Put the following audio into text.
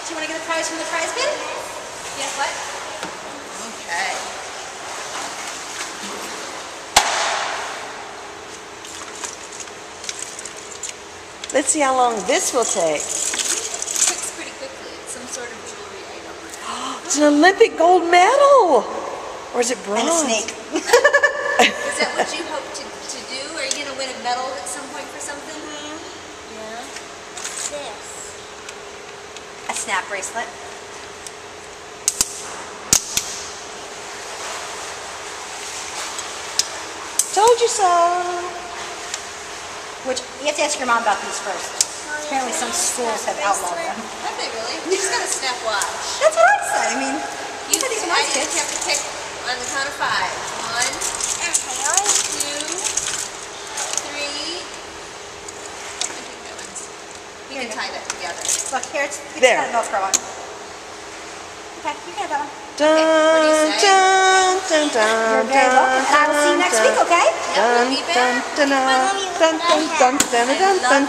Do you want to get a prize from the prize bin? Yes, what? Okay. Let's see how long this will take. Cooks pretty quickly. It's some sort of jewelry item. It's an Olympic gold medal. Or is it bronze? And a snake. Is that what you hope to do? Are you going to win a medal at some point for something? Yeah. What's this? A snap bracelet. Told you so. Which, you have to ask your mom about these first. Apparently some schools have outlawed them. Have they really? You just got a snap watch. That's what I said. I mean, You these are I nice just kids. have to pick on the count of 5. 1, 2, 3. I think that one's. You can tie that together. Look, here it's There. got a Velcro on. Okay, you can have that one. Dun, what do you say? dun, dun, dun, You're very welcome. And I will see you next week, okay? dun, dun, dun, dun, dun, dun, dun, dun, dun, dun.